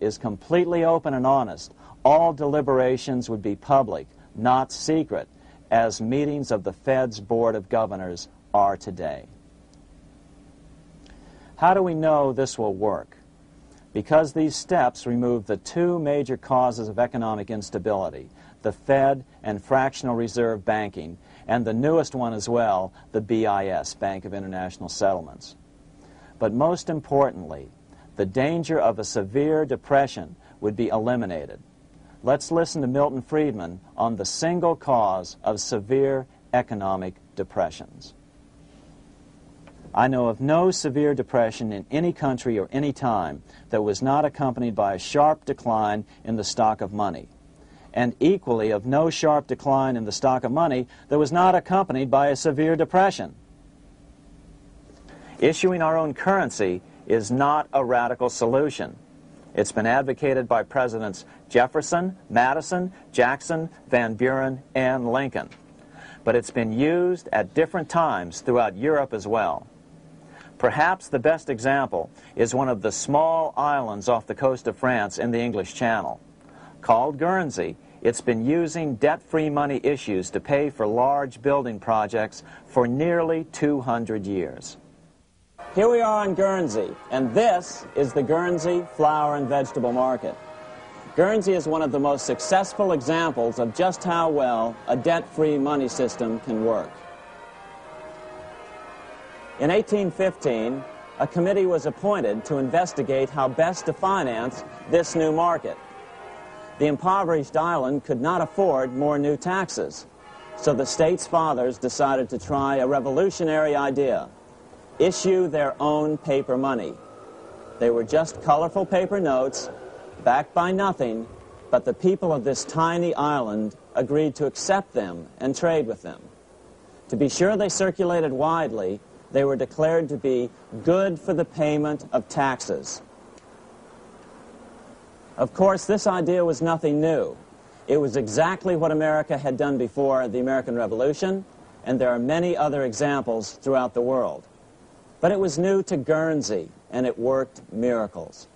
is completely open and honest, all deliberations would be public, not secret, as meetings of the Fed's Board of Governors are today. How do we know this will work? Because these steps remove the two major causes of economic instability, the Fed and fractional reserve banking, and the newest one as well, the BIS, Bank of International Settlements. But most importantly, the danger of a severe depression would be eliminated. Let's listen to Milton Friedman on the single cause of severe economic depressions. I know of no severe depression in any country or any time that was not accompanied by a sharp decline in the stock of money, and equally of no sharp decline in the stock of money that was not accompanied by a severe depression. Issuing our own currency is not a radical solution. It's been advocated by Presidents Jefferson, Madison, Jackson, Van Buren, and Lincoln. But it's been used at different times throughout Europe as well. Perhaps the best example is one of the small islands off the coast of France in the English Channel. Called Guernsey, it's been using debt-free money issues to pay for large building projects for nearly 200 years. Here we are on Guernsey, and this is the Guernsey flower and vegetable market. Guernsey is one of the most successful examples of just how well a debt-free money system can work. In 1815, a committee was appointed to investigate how best to finance this new market. The impoverished island could not afford more new taxes, so the state's fathers decided to try a revolutionary idea: issue their own paper money. They were just colorful paper notes, backed by nothing, but the people of this tiny island agreed to accept them and trade with them. To be sure they circulated widely, they were declared to be good for the payment of taxes. Of course, this idea was nothing new. It was exactly what America had done before the American Revolution, and there are many other examples throughout the world. But it was new to Guernsey, and it worked miracles.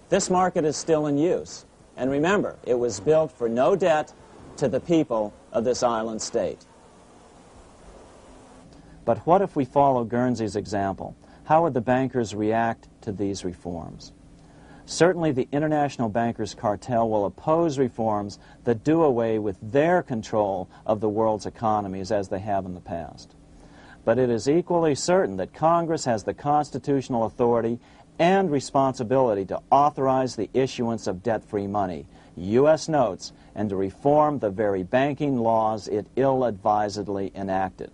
This market is still in use, and remember, it was built for no debt to the people of this island state. But what if we follow Guernsey's example? How would the bankers react to these reforms? Certainly the international bankers' cartel will oppose reforms that do away with their control of the world's economies as they have in the past. But it is equally certain that Congress has the constitutional authority and responsibility to authorize the issuance of debt-free money, U.S. notes, and to reform the very banking laws it ill-advisedly enacted.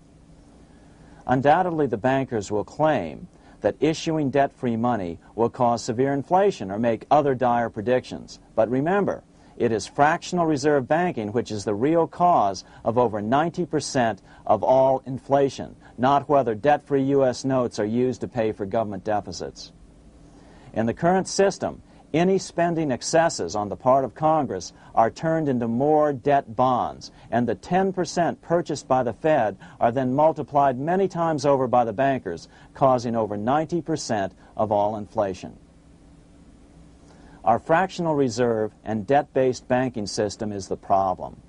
Undoubtedly, the bankers will claim that issuing debt-free money will cause severe inflation or make other dire predictions. But remember, it is fractional reserve banking which is the real cause of over 90% of all inflation, not whether debt-free U.S. notes are used to pay for government deficits. In the current system, any spending excesses on the part of Congress are turned into more debt bonds, and the 10% purchased by the Fed are then multiplied many times over by the bankers, causing over 90% of all inflation. Our fractional reserve and debt-based banking system is the problem.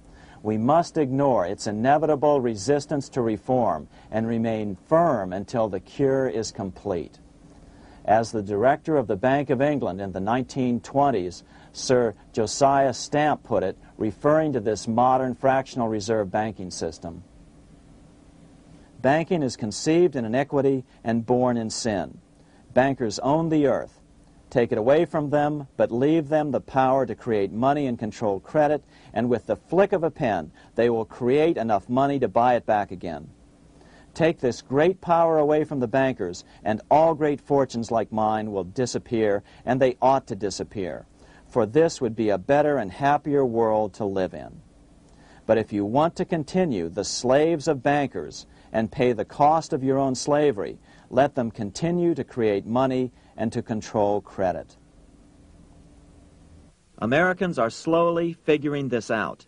We must ignore its inevitable resistance to reform and remain firm until the cure is complete. As the director of the Bank of England in the 1920s, Sir Josiah Stamp put it, referring to this modern fractional reserve banking system, "Banking is conceived in iniquity and born in sin. Bankers own the earth. Take it away from them, but leave them the power to create money and control credit, and with the flick of a pen, they will create enough money to buy it back again. Take this great power away from the bankers, and all great fortunes like mine will disappear, and they ought to disappear, for this would be a better and happier world to live in. But if you want to continue the slaves of bankers and pay the cost of your own slavery, let them continue to create money and to control credit." Americans are slowly figuring this out.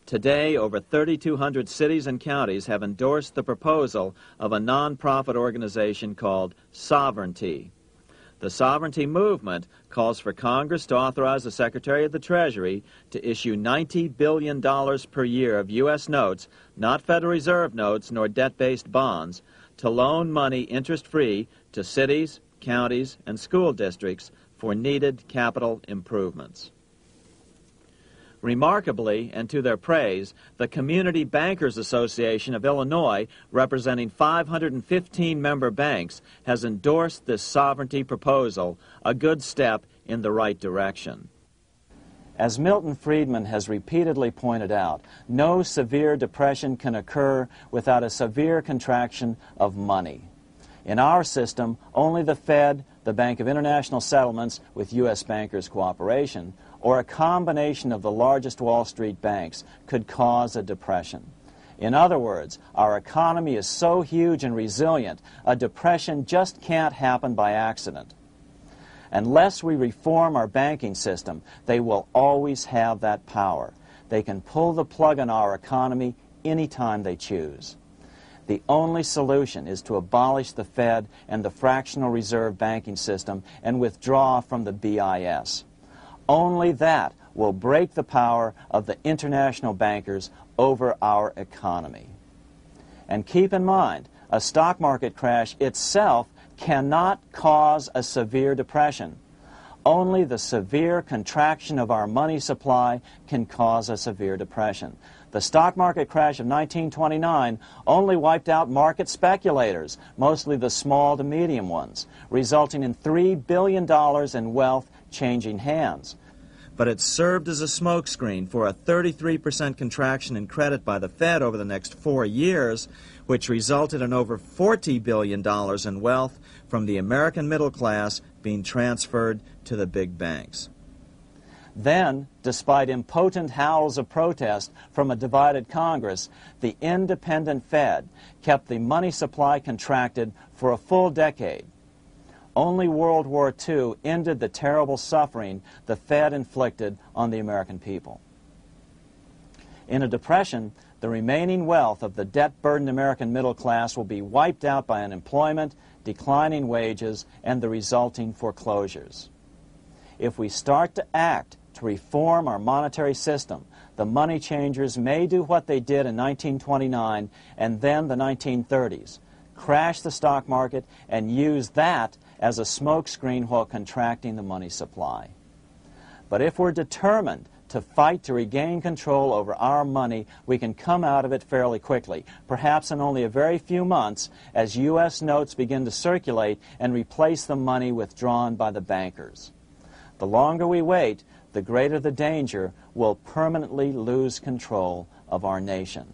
Today, over 3,200 cities and counties have endorsed the proposal of a nonprofit organization called Sovereignty. The sovereignty movement calls for Congress to authorize the Secretary of the Treasury to issue $90 billion per year of U.S. notes, not Federal Reserve notes nor debt-based bonds, to loan money interest-free to cities, counties, and school districts for needed capital improvements. Remarkably, and to their praise, the Community Bankers Association of Illinois, representing 515 member banks, has endorsed this sovereignty proposal, a good step in the right direction. As Milton Friedman has repeatedly pointed out, no severe depression can occur without a severe contraction of money. In our system, only the Fed, the Bank of International Settlements, with U.S. bankers' cooperation, or a combination of the largest Wall Street banks could cause a depression. In other words, our economy is so huge and resilient, a depression just can't happen by accident. Unless we reform our banking system, they will always have that power. They can pull the plug on our economy anytime they choose. The only solution is to abolish the Fed and the fractional reserve banking system and withdraw from the BIS. Only that will break the power of the international bankers over our economy. And keep in mind, a stock market crash itself cannot cause a severe depression. Only the severe contraction of our money supply can cause a severe depression. The stock market crash of 1929 only wiped out market speculators, mostly the small to medium ones, resulting in $3 billion in wealth changing hands. But it served as a smokescreen for a 33% contraction in credit by the Fed over the next 4 years, which resulted in over $40 billion in wealth from the American middle class being transferred to the big banks. Then, despite impotent howls of protest from a divided Congress, the independent Fed kept the money supply contracted for a full decade. Only World War II ended the terrible suffering the Fed inflicted on the American people. In a depression, the remaining wealth of the debt-burdened American middle class will be wiped out by unemployment, declining wages, and the resulting foreclosures. If we start to act to reform our monetary system, the money changers may do what they did in 1929 and then the 1930s, crash the stock market and use that as a smokescreen while contracting the money supply. But if we're determined to fight to regain control over our money, we can come out of it fairly quickly, perhaps in only a very few months, as U.S. notes begin to circulate and replace the money withdrawn by the bankers. The longer we wait, the greater the danger we'll permanently lose control of our nation.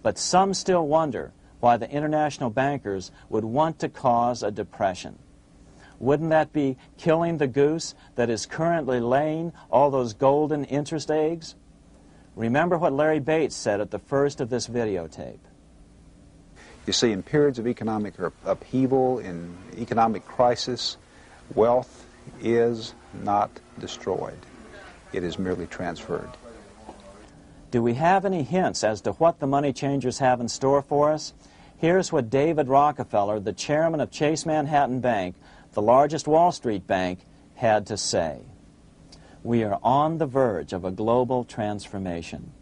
But some still wonder why the international bankers would want to cause a depression. Wouldn't that be killing the goose that is currently laying all those golden interest eggs? Remember what Larry Bates said at the first of this videotape. You see, in periods of economic upheaval, in economic crisis, wealth is not destroyed. It is merely transferred. Do we have any hints as to what the money changers have in store for us? Here's what David Rockefeller, the chairman of Chase Manhattan Bank, the largest Wall Street bank, had to say. We are on the verge of a global transformation.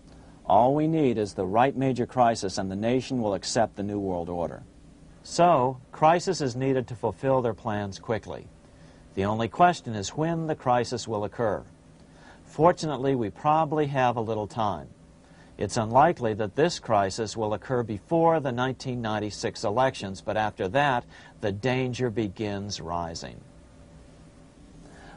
All we need is the right major crisis and the nation will accept the New World Order. So, crisis is needed to fulfill their plans quickly. The only question is when the crisis will occur. Fortunately, we probably have a little time. It's unlikely that this crisis will occur before the 1996 elections, but after that, the danger begins rising.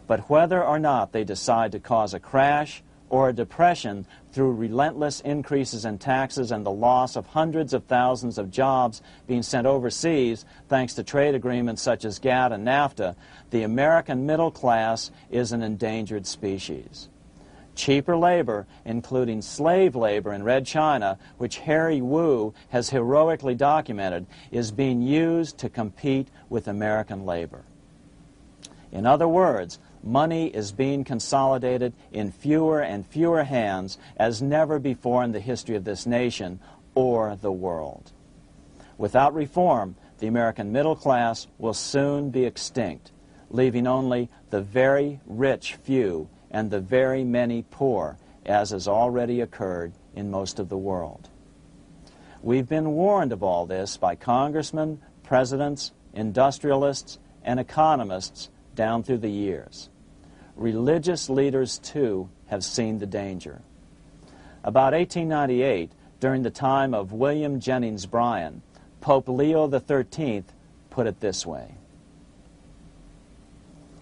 But whether or not they decide to cause a crash or a depression through relentless increases in taxes and the loss of hundreds of thousands of jobs being sent overseas thanks to trade agreements such as GATT and NAFTA, the American middle class is an endangered species. Cheaper labor, including slave labor in Red China, which Harry Wu has heroically documented, is being used to compete with American labor. In other words, money is being consolidated in fewer and fewer hands as never before in the history of this nation or the world. Without reform, the American middle class will soon be extinct, leaving only the very rich few and the very many poor, as has already occurred in most of the world. We've been warned of all this by congressmen, presidents, industrialists, and economists down through the years. Religious leaders, too, have seen the danger. About 1898, during the time of William Jennings Bryan, Pope Leo XIII put it this way: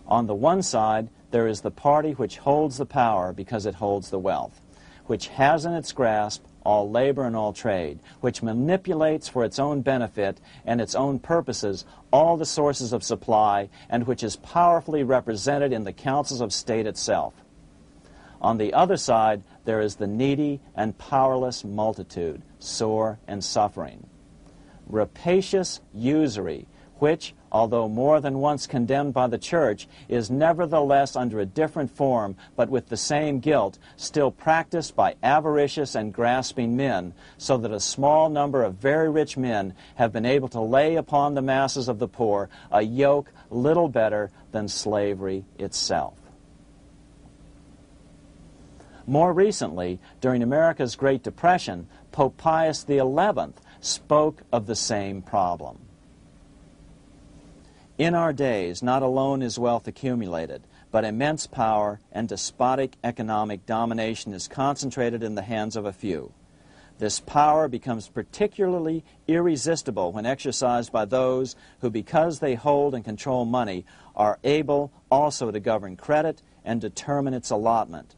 on the one side, there is the party which holds the power because it holds the wealth, which has in its grasp all labor and all trade, which manipulates for its own benefit and its own purposes all the sources of supply, and which is powerfully represented in the councils of state itself. On the other side, there is the needy and powerless multitude, sore and suffering. Rapacious usury, which, although more than once condemned by the Church, is nevertheless under a different form, but with the same guilt, still practiced by avaricious and grasping men, so that a small number of very rich men have been able to lay upon the masses of the poor a yoke little better than slavery itself. More recently, during America's Great Depression, Pope Pius XI spoke of the same problem. In our days, not alone is wealth accumulated, but immense power and despotic economic domination is concentrated in the hands of a few. This power becomes particularly irresistible when exercised by those who, because they hold and control money, are able also to govern credit and determine its allotment.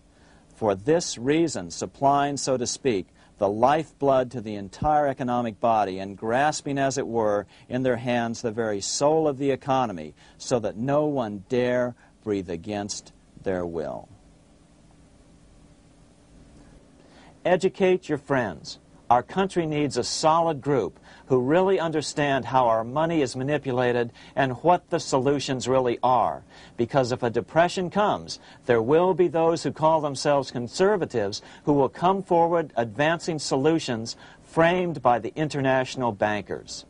For this reason, supplying, so to speak, the lifeblood to the entire economic body, and grasping, as it were, in their hands the very soul of the economy, so that no one dare breathe against their will. Educate your friends. Our country needs a solid group who really understand how our money is manipulated and what the solutions really are. Because if a depression comes, there will be those who call themselves conservatives who will come forward advancing solutions framed by the international bankers.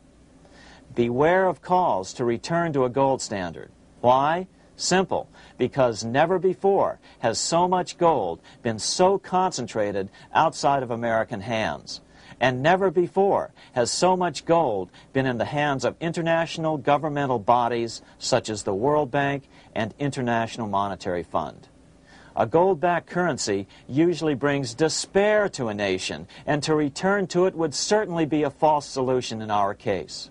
Beware of calls to return to a gold standard. Why? Simple, because never before has so much gold been so concentrated outside of American hands. And never before has so much gold been in the hands of international governmental bodies such as the World Bank and International Monetary Fund. A gold-backed currency usually brings despair to a nation, and to return to it would certainly be a false solution in our case.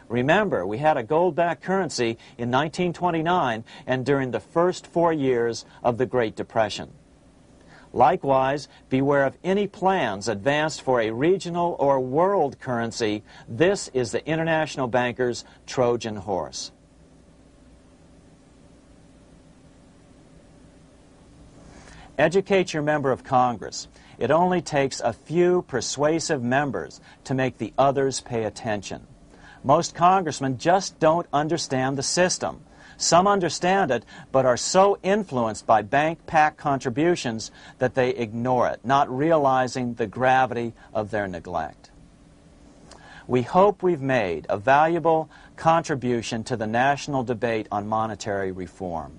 Remember, we had a gold-backed currency in 1929 and during the first 4 years of the Great Depression. Likewise, beware of any plans advanced for a regional or world currency. This is the international bankers' Trojan horse. Educate your member of Congress. It only takes a few persuasive members to make the others pay attention. Most congressmen just don't understand the system. Some understand it, but are so influenced by bank PAC contributions that they ignore it, not realizing the gravity of their neglect. We hope we've made a valuable contribution to the national debate on monetary reform.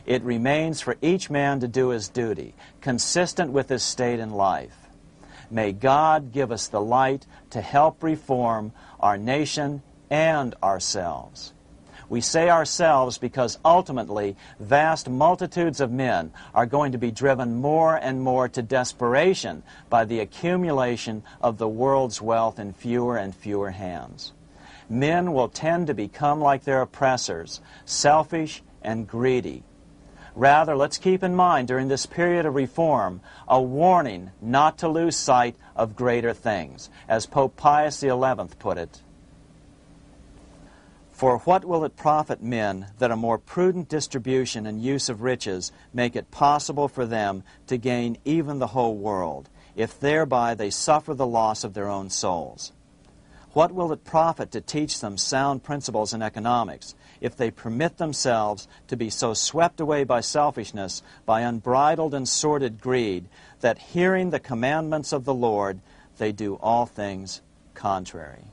It remains for each man to do his duty, consistent with his state in life. May God give us the light to help reform our nation and ourselves. We say ourselves because ultimately vast multitudes of men are going to be driven more and more to desperation by the accumulation of the world's wealth in fewer and fewer hands. Men will tend to become like their oppressors, selfish and greedy. Rather, let's keep in mind during this period of reform a warning not to lose sight of greater things, as Pope Pius XI put it. For what will it profit men that a more prudent distribution and use of riches make it possible for them to gain even the whole world, if thereby they suffer the loss of their own souls? What will it profit to teach them sound principles in economics, if they permit themselves to be so swept away by selfishness, by unbridled and sordid greed, that hearing the commandments of the Lord, they do all things contrary?